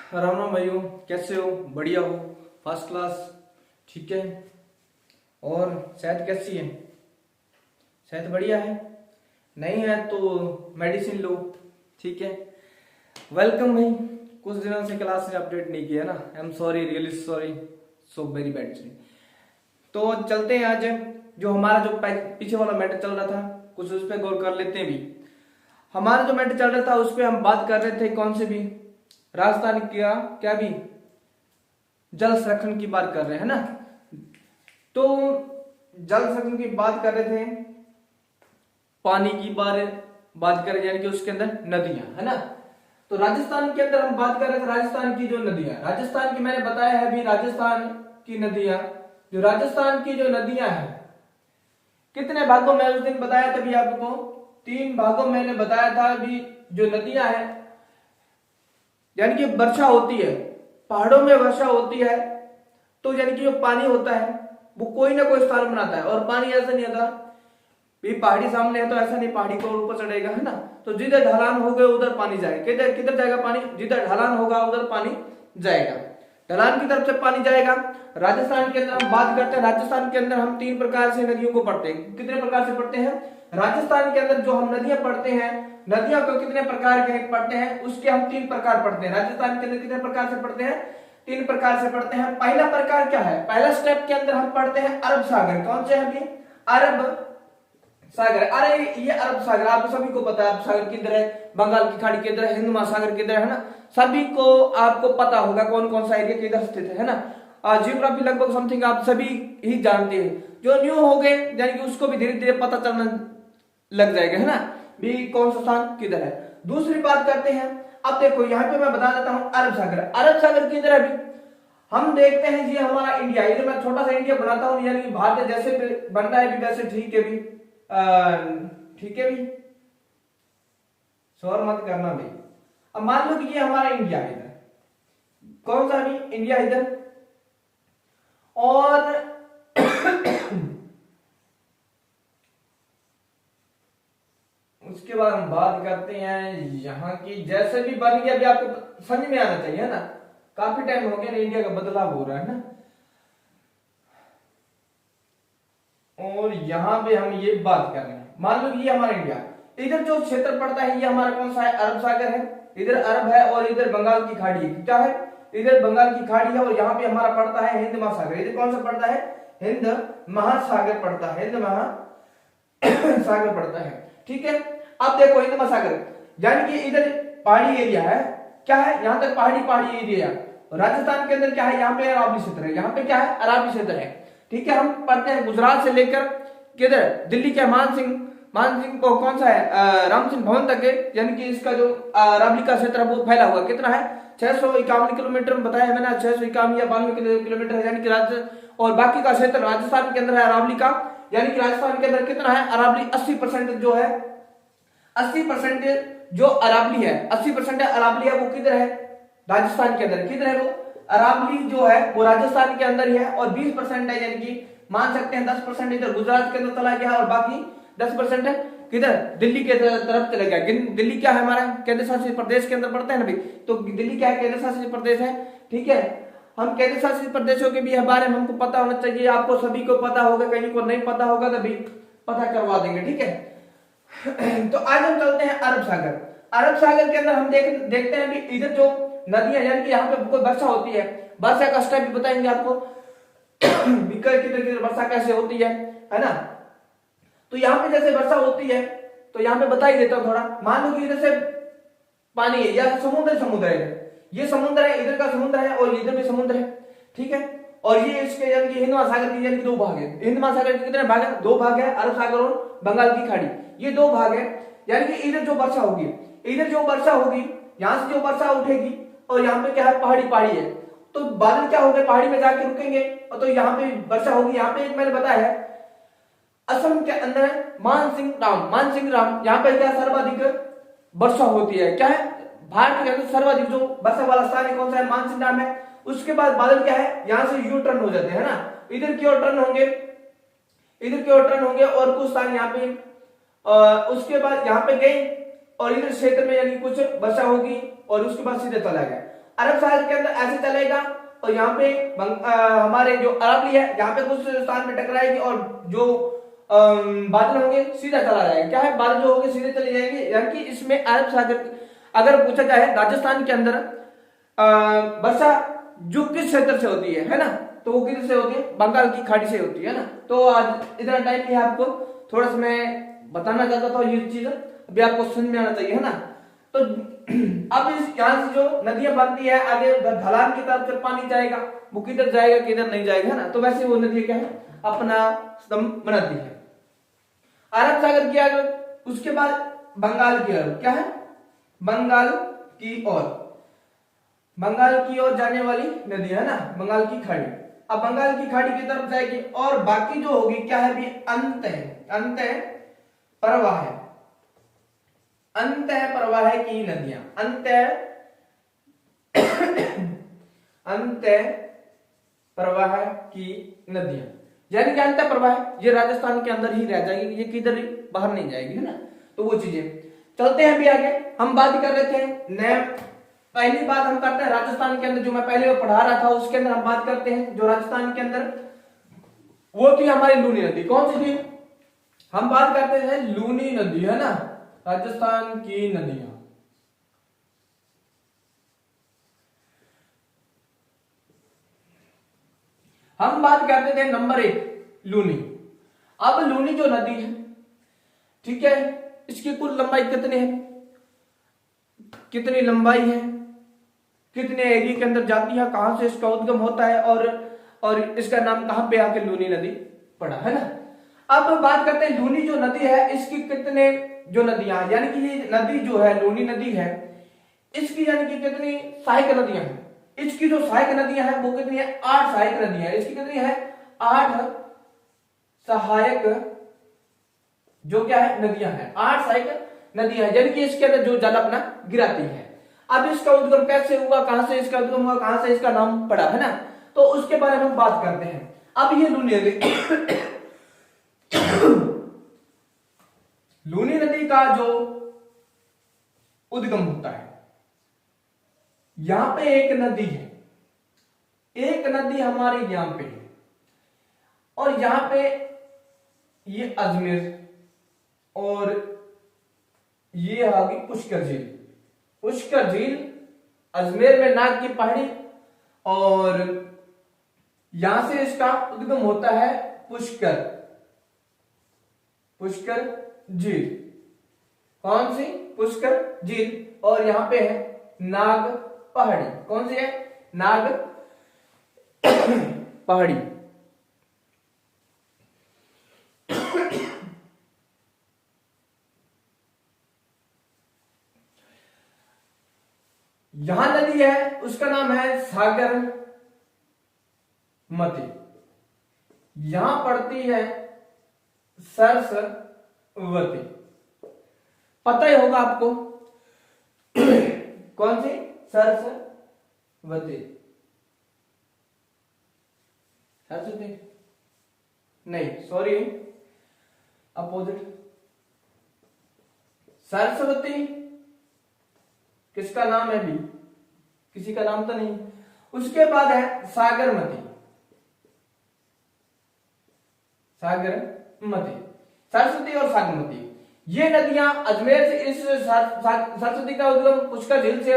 राम राम भाइयों, कैसे हो? बढ़िया हो? First class? ठीक है। और सेहत कैसी है? सेहत बढ़िया है? नहीं है तो मेडिसिन लो। ठीक है। वेलकम भाई। कुछ दिनों से क्लास से अपडेट नहीं किया ना, I am sorry, really sorry, so very bad. तो चलते हैं आज जो हमारा जो पीछे वाला मैटर चल रहा था, कुछ उस पर गौर कर लेते हैं भी। हमारा जो मैटर चल रहा था उस पर हम बात कर रहे थे कौन से भी राजस्थान का क्या भी जल संरक्षण की बात कर रहे हैं ना। तो जल संरक्षण की बात कर रहे थे, पानी की बात कर रहे यानी कि उसके अंदर नदियां है ना। तो राजस्थान के अंदर हम बात कर रहे थे राजस्थान की जो नदियां, राजस्थान की मैंने बताया है अभी, राजस्थान की नदियां, जो राजस्थान की जो नदियां हैं कितने भागों में उस दिन बताया था भी आपको, 3 भागों में मैंने बताया था अभी। जो नदियां हैं यानी कि वर्षा होती है, पहाड़ों में वर्षा होती है, तो यानी कि जो पानी होता है वो कोई ना कोई स्थान बनाता है। और पानी ऐसा नहीं होता भी पहाड़ी सामने है तो ऐसा नहीं पहाड़ी को ऊपर चढ़ेगा है ना। तो जिधर ढलान हो गए उधर पानी जाएगा। किधर किधर जाएगा पानी? जिधर ढलान होगा उधर पानी जाएगा, ढलान की तरफ से पानी जाएगा। राजस्थान के अंदर हम बात करते हैं, राजस्थान के अंदर हम 3 प्रकार से नदियों को पढ़ते हैं। कितने प्रकार से पढ़ते हैं? राजस्थान के अंदर जो हम नदियां पढ़ते हैं, नदियों को कितने प्रकार के पढ़ते हैं उसके हम 3 प्रकार पढ़ते हैं। राजस्थान के अंदर कितने प्रकार से पढ़ते हैं? 3 प्रकार से पढ़ते हैं। पहला प्रकार क्या है? पहला स्टेप के अंदर हम पढ़ते हैं अरब सागर। कौन से अभी? अरब सागर। अरे ये अरब सागर आप सभी को पता है, अरब सागर किधर है? बंगाल की खाड़ी किधर है? हिंद महासागर किधर है ना। सभी को आपको पता होगा कौन कौन सा एरिया किधर स्थित है ना। जियोग्राफी लगभग समथिंग आप सभी ही जानते हैं। जो न्यू हो गए यानी कि उसको भी धीरे धीरे पता चलना लग जाएगा है ना भी कौन सा स्थान किधर है। दूसरी बात करते हैं, अब देखो यहाँ पे मैं बता देता हूँ अरब सागर। अरब सागर किधर है? अभी हम देखते हैं ये हमारा इंडिया, इधर मैं छोटा सा इंडिया बनाता हूँ यानी कि भारत जैसे बनता है भी वैसे ठीक है भी, ठीक है भी, शोर मत करना भाई। अब मान लो कि ये हमारा इंडिया है, इधर कौन सा भी इंडिया इधर, और उसके बाद हम बात करते हैं यहाँ की, जैसे भी बन गया अभी आपको समझ में आना चाहिए ना, काफी टाइम हो गया ना, इंडिया का बदलाव हो रहा है ना। और यहाँ पे हम ये बात कर रहे हैं, मान लो ये हमारा इंडिया, इधर जो क्षेत्र पड़ता है ये हमारा कौन सा है? अरब सागर है। इधर अरब है और इधर बंगाल की खाड़ी है। क्या है? इधर बंगाल की खाड़ी है और यहाँ पे हमारा पड़ता है हिंद महासागर। इधर कौन सा पड़ता है? हिंद महासागर पड़ता है, हिंद महासागर पड़ता है। ठीक है। अब देखो हिंद महासागर यानी कि इधर पहाड़ी एरिया है। क्या है? यहाँ तक पहाड़ी एरिया है। राजस्थान के अंदर क्या है? यहाँ पे अरावली क्षेत्र है। यहाँ पे क्या है? अरावली क्षेत्र है। ठीक है। हम पढ़ते हैं गुजरात से लेकर किधर, दिल्ली के मान सिंह को कौन सा है? राम सिंह भवन तक है, यानी कि इसका जो अरावली का क्षेत्र है वो फैला हुआ कितना है? 651 किलोमीटर में बताया मैंने, 651 या 92 किलोमीटर है, यानी कि राज्य, और बाकी का क्षेत्र राजस्थान के अंदर है अरावली का, यानी कि राजस्थान के अंदर कितना है? अरावली 80% जो है, 80% जो अरावली है, 80% अरावली है वो किधर है? राजस्थान के अंदर। किधर है वो? अरावली जो है वो राजस्थान के अंदर ही है। और 20% है, यानी कि मान सकते हैं 10% इधर गुजरात के अंदर चला गया और बाकी 10% है किधर? दिल्ली के तरफ चला गया। दिल्ली क्या है? हमारा केंद्र शासित प्रदेश के अंदर पड़ता है ना भाई, तो दिल्ली क्या है? केंद्र शासित प्रदेश है। ठीक है। हम केंद्र शासित प्रदेशों के भी बारे में हमको पता होना चाहिए, आपको सभी को पता होगा, कहीं को नहीं पता होगा तो भी पता करवा देंगे। ठीक है। तो आज हम चलते हैं अरब सागर। अरब सागर के अंदर हम देखते हैं भी इधर जो नदियां, यानी कि यहाँ पे कोई वर्षा होती है, वर्षा का स्टेप भी बताएंगे आपको किधर किधर वर्षा कैसे होती है ना। तो यहाँ पे जैसे वर्षा होती है तो यहाँ पे बता ही देता हूँ थोड़ा। मान लो कि इधर से पानी है या समुद्र है, ये समुद्र है, इधर का समुद्र है और इधर भी समुद्र है। ठीक है। और ये इसके यानी कि हिंद महासागर की यानी कि 2 भाग है। हिंद महासागर के कितने भाग है? 2 भाग है, अरब सागर और बंगाल की खाड़ी, ये 2 भाग है। यानी कि इधर जो वर्षा होगी, यहाँ से जो वर्षा उठेगी और यहाँ पे क्या है? पहाड़ी है, तो बादल क्या होंगे? पहाड़ी में जाके रुकेंगे और तो यहाँ पे वर्षा होगी। यहाँ पे एक मैंने बताया है असम के अंदर मानसिंह राम, यहाँ पे क्या सर्वाधिक वर्षा होती है? क्या है? भारत के अंदर सर्वाधिक जो वर्षा वाला स्थान है कौन सा है? मानसिंह राम है। उसके बाद बादल क्या है? यहाँ से यू टर्न हो जाते हैं ना, इधर की ओर टर्न होंगे और कुछ स्थान यहाँ पे, उसके बाद यहाँ पे गए और इधर क्षेत्र में यानी कुछ वर्षा होगी और उसके बाद सीधे चला गया। अरब सागर के अंदर ऐसे चलेगा और यहाँ पे हमारे जो अरवली है यहाँ पे कुछ स्थान पे टकराएगी और जो बादल होंगे सीधा चला जाएगा। क्या है, बादल जो होंगे सीधे चले जाएंगे। यानी कि इसमें अरब सागर, अगर पूछा जाए राजस्थान के अंदर वर्षा जो किस क्षेत्र से होती है ना, तो वो किधर से होती है, बंगाल की खाड़ी से होती है ना। तो आज इतना टाइम है आपको, थोड़ा सा मैं बताना चाहता था ये चीज, अभी आपको समझ में आना चाहिए है ना। तो अब इस यहाँ से जो नदियां बनती है आगे ढलान की तरफ से पानी जाएगा, वो किधर जाएगा किधर नहीं जाएगा है ना। तो वैसे वो नदी क्या है, अपना स्तंभ बनाती है। अरब सागर की आगे, उसके बाद बंगाल की ओर, क्या है, बंगाल की ओर, बंगाल की ओर जाने वाली नदी है ना, बंगाल की खाड़ी। अब बंगाल की खाड़ी की तरफ जाएगी और बाकी जो होगी क्या है भी, अंत है, अंत है प्रवाह है, अंत है प्रवाह की नदियां, अंत अंत प्रवाह की नदियां, यानी कि अंत प्रवाह ये राजस्थान के अंदर ही रह जाएगी, ये किधर ही बाहर नहीं जाएगी है ना। तो वो चीजें चलते हैं अभी आगे। हम बात कर रहे थे नए, पहली बात हम करते हैं राजस्थान के अंदर, जो मैं पहले पढ़ा रहा था उसके अंदर हम बात करते हैं जो राजस्थान के अंदर, वो थी हमारी लूनी नदी। कौन सी थी, हम बात करते हैं लूनी नदी है ना, राजस्थान की नदियां। हम बात करते थे नंबर 1 लूनी। अब लूनी जो नदी है, ठीक है, इसकी कुल लंबाई कितनी है, कितनी लंबाई है, कितने एरिया के अंदर जाती है, कहां से इसका उद्गम होता है और इसका नाम कहां पे आके लूनी नदी पड़ा है ना। अब बात करते हैं लूनी जो नदी है इसकी कितने जो नदियां, यानी कि ये नदी जो है लूनी नदी है, इसकी यानी कि कितनी सहायक नदियां हैं। इसकी जो सहायक नदियां हैं वो कितनी है, 8 सहायक नदियां हैं। इसकी कितनी है, 8 सहायक जो क्या है नदियां हैं, 8 सहायक नदियां हैं, यानी कि इसके अंदर जो जल अपना गिराती है। अब इसका उद्गम कैसे हुआ, कहां से इसका उद्गम हुआ, कहां से इसका नाम पड़ा है ना, तो उसके बारे में हम बात करते हैं। अब ये लूनी नदी लूनी नदी का जो उद्गम होता है, यहां पे एक नदी है, एक नदी हमारे यहां पे है, और यहां पे ये अजमेर और ये आ गई पुष्कर झील। पुष्कर झील अजमेर में नाग की पहाड़ी, और यहां से इसका उद्गम होता है पुष्कर, पुष्कर झील। कौन सी, पुष्कर झील, और यहां पे है नाग पहाड़ी। कौन सी है, नाग पहाड़ी। यहां नदी है उसका नाम है सागर मती, यहां पड़ती है सरस्वती। पता ही होगा आपको कौन सी, सरस्वती, सरस्वती नहीं, सॉरी, अपोजिट। सरस्वती किसका नाम है भी, किसी का नाम तो नहीं। उसके बाद है सागरमती, सागरमती, सरस्वती और सागरमती, ये नदियां अजमेर से, इस सरस्वती का उद्गम पुष्कर झील से,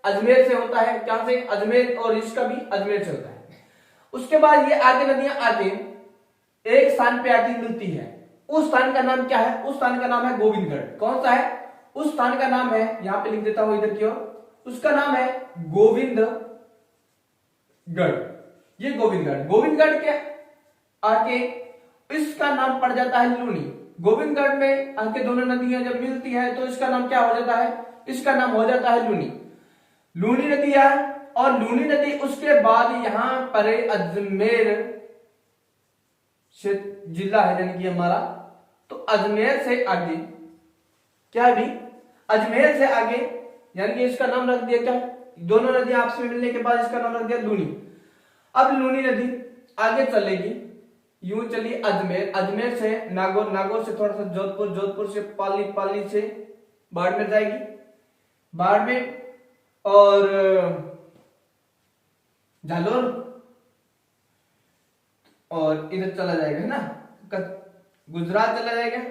अजमेर से होता है। क्या से, अजमेर, और इसका भी अजमेर से होता है। उसके बाद ये आगे नदियां आके एक स्थान पे आके मिलती है, उस स्थान का नाम क्या है, उस स्थान का नाम है गोविंदगढ़। कौन सा है, उस स्थान का नाम है, यहां पे लिख देता हूं इधर की ओर, उसका नाम है गोविंदगढ़। ये गोविंदगढ़, गोविंदगढ़ के आके इसका नाम पड़ जाता है लूनी। गोविंदगढ़ में आके दोनों नदियां जब मिलती है तो इसका नाम क्या हो जाता है, इसका नाम हो जाता है लूनी, लूनी नदी है। और लूनी नदी उसके बाद यहां पर अजमेर जिला है, यानी कि हमारा, तो अजमेर से आगे क्या है भी, अजमेर से आगे, यानी कि इसका नाम रख दिया क्या, दोनों नदी आपस में मिलने के बाद इसका नाम रख दिया लूनी। अब लूनी नदी आगे चलेगी, यूं चली अजमेर, अजमेर से नागौर, नागौर से थोड़ा सा जोधपुर, जोधपुर से पाली, पाली से बाड़मेर जाएगी, बाड़मेर, और जालोर, और इधर चला जाएगा है ना, गुजरात चला जाएगा।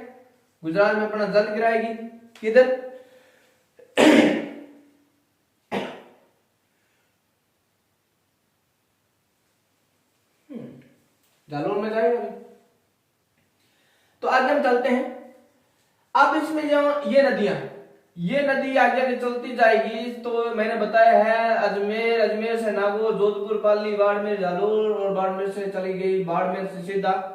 गुजरात में अपना जल गिराएगी किधर, जालोर में जाएगा। तो आगे हम चलते हैं। अब इसमें जो ये नदियां, ये नदी आगे आगे चलती जाएगी। तो मैंने बताया है अजमेर, अजमेर से नागौर, जोधपुर, पाली, बाड़मेर, जालोर, और बाड़मेर से चली गई, बाड़मेर से सीधा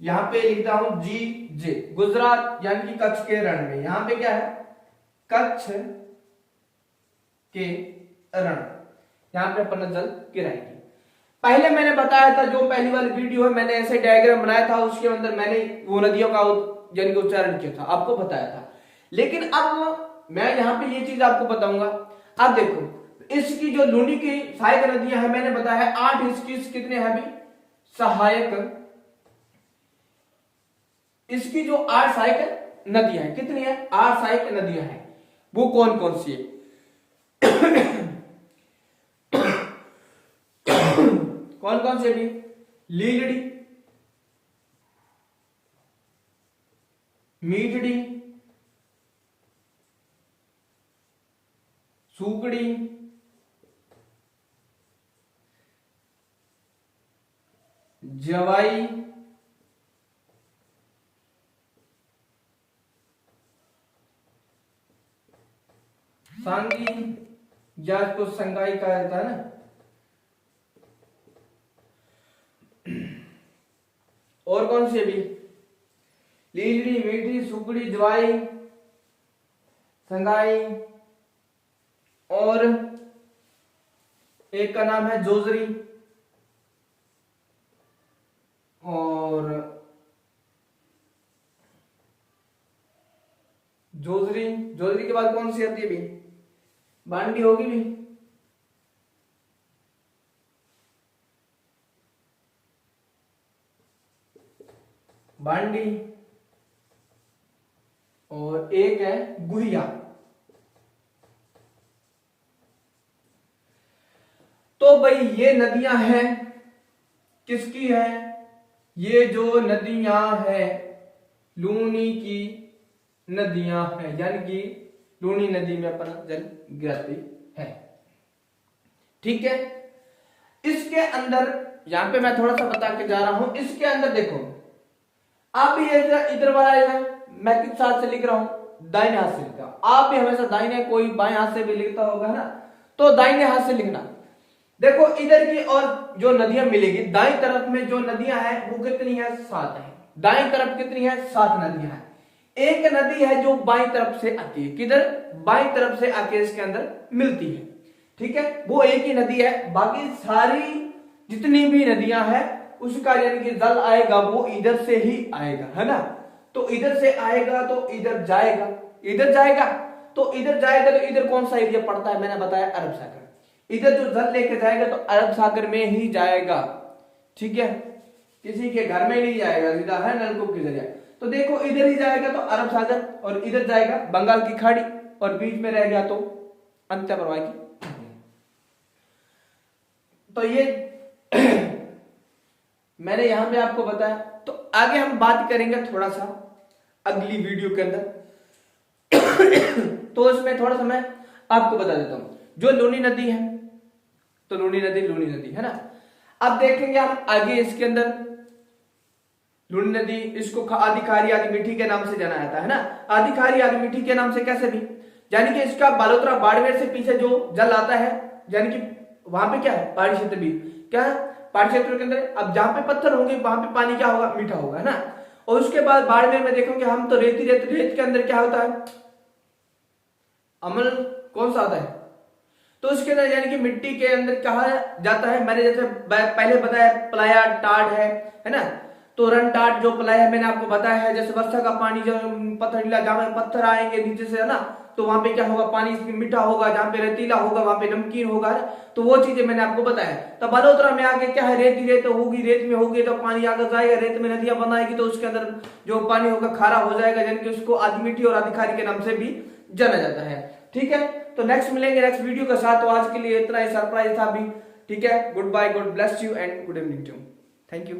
यहां पे लिखता हूं जी जे, गुजरात यानी कि कच्छ के रण में। यहां पे क्या है, कच्छ के रण, यहां पे अपन जल गिराएगी। पहले मैंने बताया था, जो पहली वाली वीडियो है, मैंने ऐसे डायग्राम बनाया था, उसके अंदर मैंने वो नदियों का यानी कि उच्चारण किया था, आपको बताया था। लेकिन अब मैं यहाँ पे ये चीज आपको बताऊंगा। अब देखो, इसकी जो लूनी की सहायक नदियां हैं, मैंने बताया है 8 इसकी कितने हैं अभी सहायक, इसकी जो 8 सहायक नदियां हैं, कितनी है 8 सहायक नदियां हैं। वो कौन कौन सी है कौन कौन सी अभी, लीलड़ी, मीठड़ी, सूकड़ी, जवाई, सांगी, या इसको संगाई कहा जाता है ना। और कौन सी अभी, लीलड़ी, मीठी, सुकड़ी, जवाई, संगाई, और एक का नाम है जोजरी, और जोजरी, जोजरी के बाद कौन सी आती है भी, बांडी होगी भी, बांडी, और एक है गुहिया। तो भाई ये नदियां हैं, किसकी है, ये जो नदियां हैं लूनी की नदियां हैं, यानी कि लूनी नदी में अपना जल गिरती है। ठीक है, इसके अंदर यहां पे मैं थोड़ा सा बता के जा रहा हूं। इसके अंदर देखो, आप भी इधर वाला है, मैं किस हाथ से लिख रहा हूं, दाहिने हाथ से लिखता हूं। आप भी हमेशा दाहिने, कोई बाएं हाथ से भी लिखता होगा ना, तो दाहिने हाथ से लिखना। देखो इधर की और जो नदियां मिलेगी, दाईं तरफ में जो नदियां हैं वो कितनी है, 7 है। दाईं तरफ कितनी है, 7 नदियां हैं। एक नदी है जो बाईं तरफ से आती है, किधर, बाईं तरफ से आके इसके अंदर मिलती है। ठीक है, वो एक ही नदी है। बाकी सारी जितनी भी नदियां हैं उसका यानी कि जल आएगा वो इधर से ही आएगा, है ना। तो इधर से आएगा तो इधर जाएगा, इधर जाएगा तो इधर जाएगा। तो इधर कौन सा एरिया पड़ता है, मैंने बताया अरब सागर। इधर जो जल लेके जाएगा तो अरब सागर में ही जाएगा। ठीक है, किसी के घर में नहीं जाएगा, सीधा है नलकूप के जरिए। तो देखो इधर ही जाएगा तो अरब सागर, और इधर जाएगा बंगाल की खाड़ी, और बीच में रह गया तो अंत्य प्रवाह की। तो ये मैंने यहां पे आपको बताया। तो आगे हम बात करेंगे थोड़ा सा अगली वीडियो के अंदर तो इसमें थोड़ा सा मैं आपको बता देता हूं। जो लूनी नदी है, तो लूनी नदी है ना। अब देखेंगे हम आगे इसके अंदर लूनी नदी, इसको आधी खारी आधी मीठी के नाम से जाना जाता है ना। आधी खारी आधी मीठी के नाम से कैसे भी, यानी कि इसका बालोतरा बाड़मेर से पीछे जो जल आता है, यानी कि वहां पे क्या है, पहाड़ी क्षेत्र भी क्या है, पहाड़ी क्षेत्र के अंदर। अब जहां पे पत्थर होंगे वहां पे पानी क्या होगा, मीठा होगा, है ना। और उसके बाद बाड़मेर में देखोगे हम तो रेत के अंदर क्या होता है, अम्ल कौन सा आता है, तो उसके अंदर यानी कि मिट्टी के अंदर कहा जाता है। मैंने जैसे पहले बताया प्लाया टाट है ना। तो रन टाट जो प्लाया है मैंने आपको बताया है, जैसे वर्षा का पानी जो पत्थरीला, जहां पत्थर आएंगे नीचे से, है ना, तो वहां पे क्या होगा, पानी मीठा होगा, जहां पे रेतीला होगा वहां पे नमकीन होगा। तो वो चीजें मैंने आपको बताया। तो बड़ोदरा में आगे क्या है, रेत होगी, रेत में होगी तो पानी आगे जाएगा, रेत में नदियां बनाएगी तो उसके अंदर जो पानी होगा खारा हो जाएगा, यानी कि उसको आधी मीठी और आधी खारी के नाम से भी जाना जाता है। ठीक है, तो नेक्स्ट मिलेंगे नेक्स्ट वीडियो के साथ। तो आज के लिए इतना ही, सरप्राइज था अभी। ठीक है, goodbye, God bless you and good evening to, thank you.